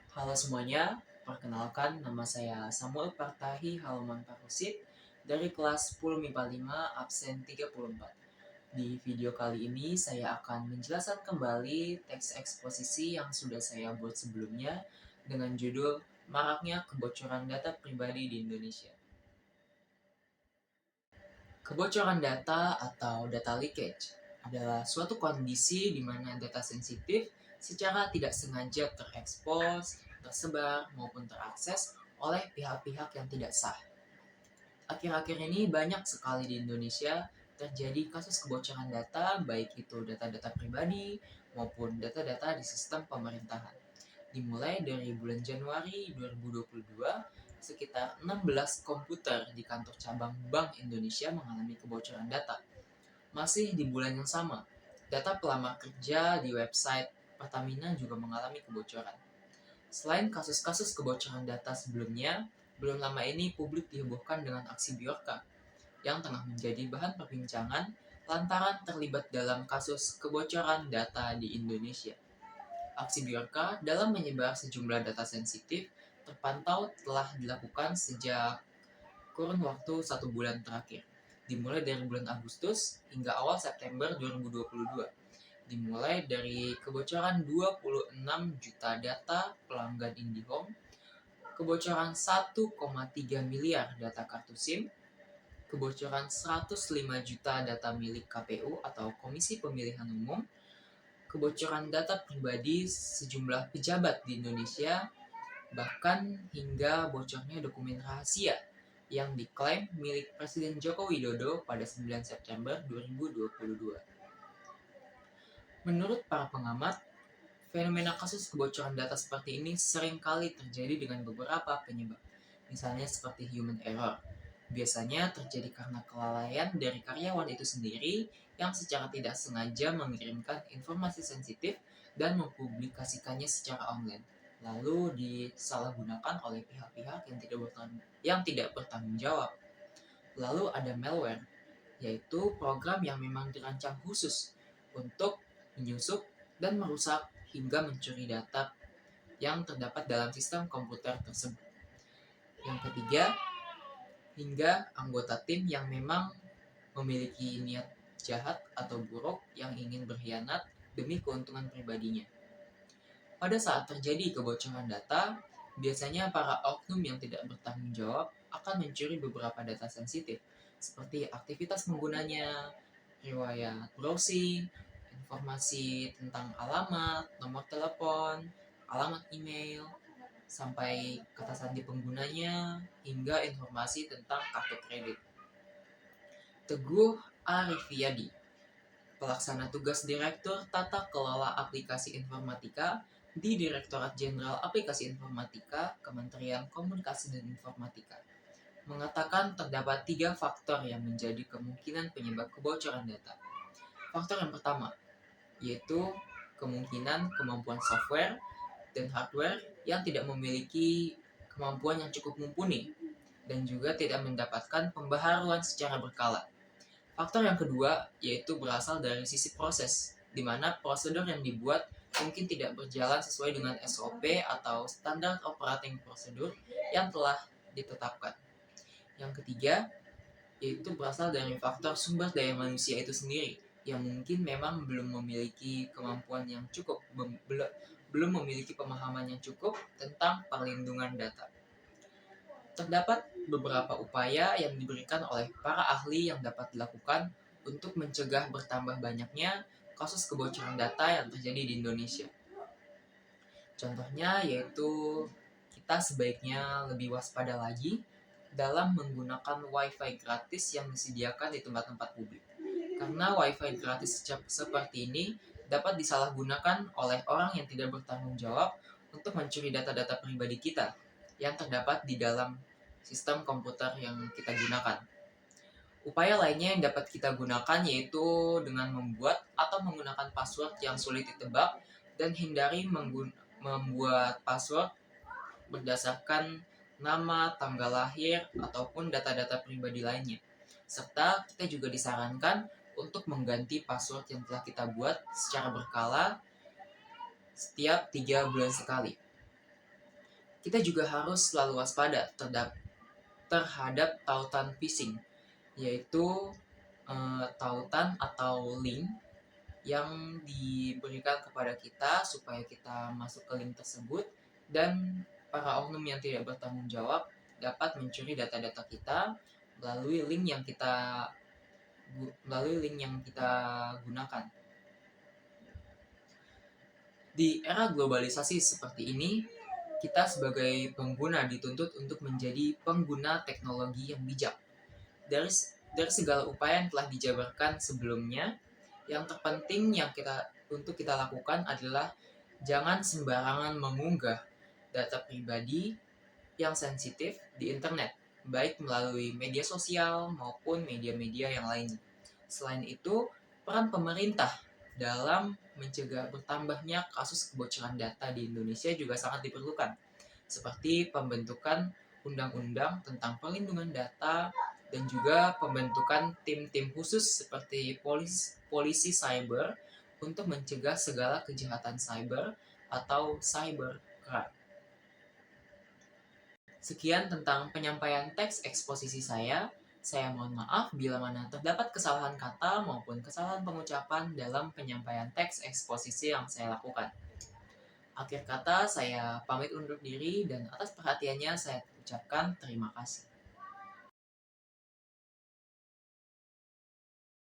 Halo semuanya, perkenalkan nama saya Samuel Partahi Haloman Parusit dari kelas 10 MIPA 5 absen 34. Di video kali ini saya akan menjelaskan kembali teks eksposisi yang sudah saya buat sebelumnya dengan judul Maraknya Kebocoran Data Pribadi di Indonesia. Kebocoran data atau data leakage adalah suatu kondisi di mana data sensitif secara tidak sengaja terekspos, tersebar, maupun terakses oleh pihak-pihak yang tidak sah. Akhir-akhir ini banyak sekali di Indonesia terjadi kasus kebocoran data, baik itu data-data pribadi maupun data-data di sistem pemerintahan. Dimulai dari bulan Januari 2022, sekitar 16 komputer di kantor cabang Bank Indonesia mengalami kebocoran data. Masih di bulan yang sama, data pelamar kerja di website Pertamina juga mengalami kebocoran. Selain kasus-kasus kebocoran data sebelumnya, belum lama ini publik dihebohkan dengan aksi Bjorka yang tengah menjadi bahan perbincangan lantaran terlibat dalam kasus kebocoran data di Indonesia. Aksi Bjorka dalam menyebar sejumlah data sensitif terpantau telah dilakukan sejak kurun waktu 1 bulan terakhir, dimulai dari bulan Agustus hingga awal September 2022. Dimulai dari kebocoran 26 juta data pelanggan IndiHome, kebocoran 1,3 miliar data kartu SIM, kebocoran 105 juta data milik KPU atau Komisi Pemilihan Umum, kebocoran data pribadi sejumlah pejabat di Indonesia, bahkan hingga bocornya dokumen rahasia yang diklaim milik Presiden Joko Widodo pada 9 September 2022. Menurut para pengamat, fenomena kasus kebocoran data seperti ini seringkali terjadi dengan beberapa penyebab, misalnya seperti human error. Biasanya terjadi karena kelalaian dari karyawan itu sendiri yang secara tidak sengaja mengirimkan informasi sensitif dan mempublikasikannya secara online, lalu disalahgunakan oleh pihak-pihak yang tidak bertanggung jawab. Lalu ada malware, yaitu program yang memang dirancang khusus untuk menyusup dan merusak hingga mencuri data yang terdapat dalam sistem komputer tersebut. Yang ketiga, hingga anggota tim yang memang memiliki niat jahat atau buruk yang ingin berkhianat demi keuntungan pribadinya. Pada saat terjadi kebocoran data, biasanya para oknum yang tidak bertanggung jawab akan mencuri beberapa data sensitif, seperti aktivitas penggunanya, riwayat browsing, informasi tentang alamat, nomor telepon, alamat email, sampai kata sandi penggunanya, hingga informasi tentang kartu kredit. Teguh Arifiyadi, Pelaksana Tugas Direktur Tata Kelola Aplikasi Informatika di Direktorat Jenderal Aplikasi Informatika, Kementerian Komunikasi dan Informatika, mengatakan terdapat 3 faktor yang menjadi kemungkinan penyebab kebocoran data. Faktor yang pertama, yaitu kemungkinan kemampuan software dan hardware yang tidak memiliki kemampuan yang cukup mumpuni dan juga tidak mendapatkan pembaharuan secara berkala. Faktor yang kedua yaitu berasal dari sisi proses, di mana prosedur yang dibuat mungkin tidak berjalan sesuai dengan SOP atau standar operating procedure yang telah ditetapkan. Yang ketiga yaitu berasal dari faktor sumber daya manusia itu sendiri, yang mungkin memang belum memiliki kemampuan yang cukup, belum memiliki pemahaman yang cukup tentang perlindungan data. Terdapat beberapa upaya yang diberikan oleh para ahli yang dapat dilakukan untuk mencegah bertambah banyaknya kasus kebocoran data yang terjadi di Indonesia. Contohnya yaitu kita sebaiknya lebih waspada lagi dalam menggunakan WiFi gratis yang disediakan di tempat-tempat publik. Karena WiFi gratis seperti ini dapat disalahgunakan oleh orang yang tidak bertanggung jawab untuk mencuri data-data pribadi kita yang terdapat di dalam sistem komputer yang kita gunakan. Upaya lainnya yang dapat kita gunakan yaitu dengan membuat atau menggunakan password yang sulit ditebak dan hindari membuat password berdasarkan nama, tanggal lahir, ataupun data-data pribadi lainnya. Serta kita juga disarankan untuk mengganti password yang telah kita buat secara berkala setiap 3 bulan sekali. Kita juga harus selalu waspada terhadap tautan phishing, yaitu tautan atau link yang diberikan kepada kita supaya kita masuk ke link tersebut, dan para oknum yang tidak bertanggung jawab dapat mencuri data-data kita melalui link yang kita gunakan. Di era globalisasi seperti ini, kita sebagai pengguna dituntut untuk menjadi pengguna teknologi yang bijak. Dari segala upaya yang telah dijabarkan sebelumnya, yang terpenting untuk kita lakukan adalah jangan sembarangan mengunggah data pribadi yang sensitif di internet, baik melalui media sosial maupun media-media yang lainnya. Selain itu, peran pemerintah dalam mencegah bertambahnya kasus kebocoran data di Indonesia juga sangat diperlukan, seperti pembentukan undang-undang tentang perlindungan data dan juga pembentukan tim-tim khusus seperti polisi cyber untuk mencegah segala kejahatan cyber atau cybercrime. Sekian tentang penyampaian teks eksposisi saya. Saya mohon maaf bila mana terdapat kesalahan kata maupun kesalahan pengucapan dalam penyampaian teks eksposisi yang saya lakukan. Akhir kata, saya pamit undur diri dan atas perhatiannya saya ucapkan terima kasih.